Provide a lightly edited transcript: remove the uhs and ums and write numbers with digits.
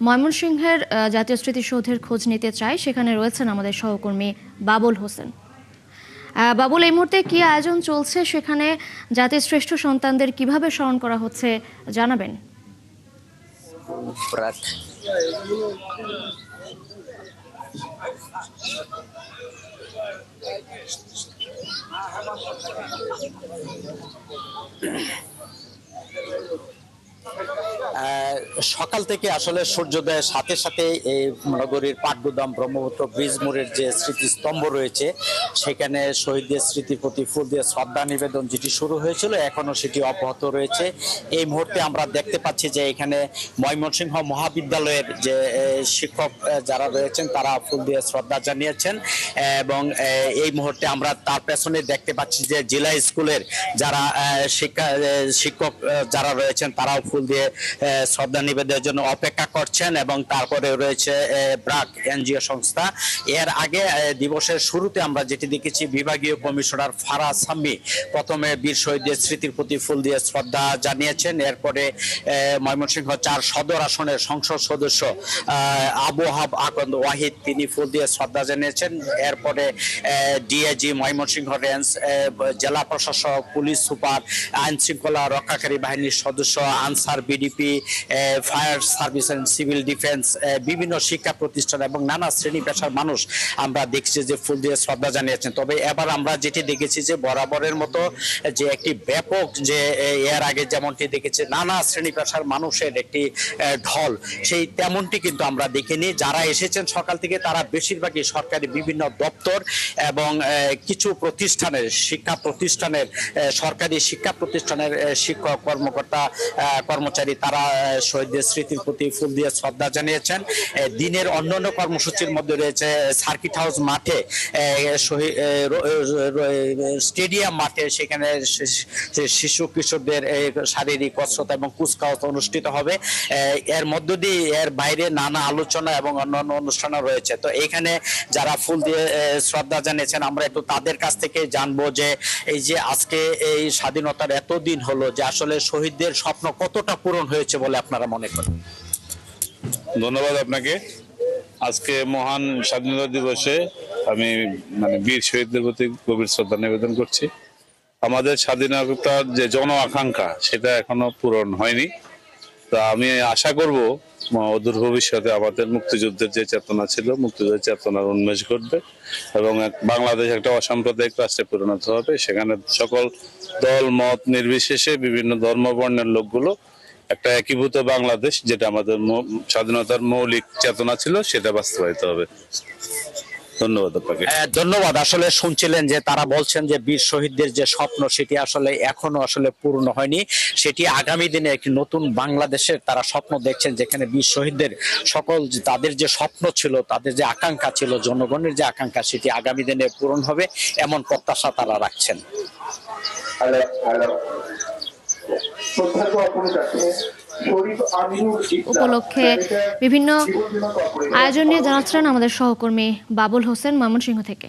ময়মনসিংহের জাতীয় স্মৃতিসৌধের খোঁজ নিতে চাই। সেখানে রয়েছেন আমাদের সহকর্মী বাবুল হোসেন। বাবুল, এই মুহূর্তে কি আয়োজন চলছে সেখানে? জাতির শ্রেষ্ঠ সন্তানদের কিভাবে স্মরণ করা হচ্ছে জানাবেন। সকাল থেকে আসলে সূর্যোদয়ের সাথে সাথে এই নগরীর পাটগুদাম ব্রহ্মপুত্র ব্রিজ মোড়ের যে স্মৃতিস্তম্ভ রয়েছে সেখানে শহীদদের স্মৃতির প্রতি ফুল দিয়ে শ্রদ্ধা নিবেদন যেটি শুরু হয়েছিল এখনো সেটি অব্যাহত রয়েছে। এই মুহূর্তে আমরা দেখতে পাচ্ছি যে এখানে ময়মনসিংহ মহাবিদ্যালয়ের যে শিক্ষক যারা রয়েছেন তারা ফুল দিয়ে শ্রদ্ধা জানিয়েছেন এবং এই মুহূর্তে আমরা তার পেছনে দেখতে পাচ্ছি যে জেলা স্কুলের যারা শিক্ষক যারা রয়েছেন তারাও ফুল দিয়ে শ্রদ্ধা নিবেদনের জন্য অপেক্ষা করছেন এবং তারপরে রয়েছে ব্রাক এনজিও সংস্থা। এর আগে দিবসের শুরুতে আমরা যেটি দেখেছি বিভাগীয় কমিশনার ফারাজ সাম্মি প্রথমে বীর শহীদদের স্মৃতির প্রতি ফুল দিয়ে শ্রদ্ধা জানিয়েছেন। এরপরে ময়মনসিংহ ৪ সদর আসনের সংসদ সদস্য আবু হাব আকন্দ ওয়াহিদ তিনি ফুল দিয়ে শ্রদ্ধা জানিয়েছেন। এরপরে ডিআইজি ময়মনসিংহ রেঞ্জ, জেলা প্রশাসক, পুলিশ সুপার, আইন শৃঙ্খলা রক্ষাকারী বাহিনীর সদস্য, Ansar VDP, fire service and civil defence, বিভিন্ন শিক্ষা প্রতিষ্ঠান এবং নানা শ্রেণী পেশার মানুষ আমরা দেখছি যে ফুল দিয়ে শ্রদ্ধা জানিয়েছেন। তবে এবার আমরা যেটি দেখেছি যে বরাবরের মতো যে একটি ব্যাপক যে এর আগে যেমনটি দেখেছি নানা শ্রেণী পেশার মানুষের একটি ঢল, সেই তেমনটি কিন্তু আমরা দেখিনি। যারা এসেছেন সকাল থেকে তারা বেশিরভাগই সরকারি বিভিন্ন দপ্তর এবং কিছু প্রতিষ্ঠানের শিক্ষা প্রতিষ্ঠানের সরকারি শিক্ষা প্রতিষ্ঠানের শিক্ষক কর্মকর্তা কর্মচারী তারা শহীদদের স্মৃতির প্রতি ফুল দিয়ে শ্রদ্ধা জানিয়েছেন। দিনের অন্যান্য কর্মসূচির মধ্যে রয়েছে সার্কিট হাউস মাঠে, স্টেডিয়াম মাঠে সেখানে শিশু কিশোরদের শারীরিক কসরত এবং কুচকাওয়াজ অনুষ্ঠিত হবে। এর মধ্য দিয়ে এর বাইরে নানা আলোচনা এবং অন্যান্য অনুষ্ঠানও রয়েছে। তো এখানে যারা ফুল দিয়ে শ্রদ্ধা জানিয়েছেন আমরা একটু তাদের কাছ থেকে জানবো যে এই যে আজকে এই স্বাধীনতার এতদিন হলো যে আসলে শহীদদের স্বপ্ন কতটা পূরণ হয়েছে বলে আপনারা মনে করেন? ধন্যবাদ আপনাকে। আজকে মহান স্বাধীনতা দিবসে আমি বীর শহীদদের প্রতি গভীর শ্রদ্ধা নিবেদন করছি। আমাদের স্বাধীনতার যে জন আকাঙ্ক্ষা সেটা এখনো পূরণ হয়নি। তা আমি আশা করব অদূর ভবিষ্যতে আমাদের মুক্তিযুদ্ধের যে চেতনা ছিল মুক্তিযুদ্ধের চেতনার উন্মেষ ঘটবে এবং বাংলাদেশ একটা অসাম্প্রদায়িক রাষ্ট্রে পরিণত হবে। সেখানে সকল দল মত নির্বিশেষে বিভিন্ন ধর্ম বর্ণের লোকগুলো একটা একীভূত বাংলাদেশ, যেটা আমাদের স্বাধীনতার মৌলিক চেতনা ছিল, সেটা বাস্তবায়িত হবে। ধন্যবাদ আপনাকে। ধন্যবাদ। আসলে শুনছিলেন যে তারা বলছেন যে বীর শহীদদের যে স্বপ্ন সেটি আসলে এখনো আসলে পূর্ণ হয়নি, সেটি আগামী দিনে একটি নতুন বাংলাদেশের তারা স্বপ্ন দেখছেন যেখানে বীর শহীদদের সকল তাদের যে স্বপ্ন ছিল তাদের যে আকাঙ্ক্ষা ছিল জনগণের যে আকাঙ্ক্ষা সেটি আগামী দিনে পূরণ হবে এমন প্রত্যাশা তারা রাখছেন। উপলক্ষে বিভিন্ন আয়োজন নিয়ে জানাচ্ছেন আমাদের সহকর্মী বাবুল হোসেন ময়মনসিংহ থেকে।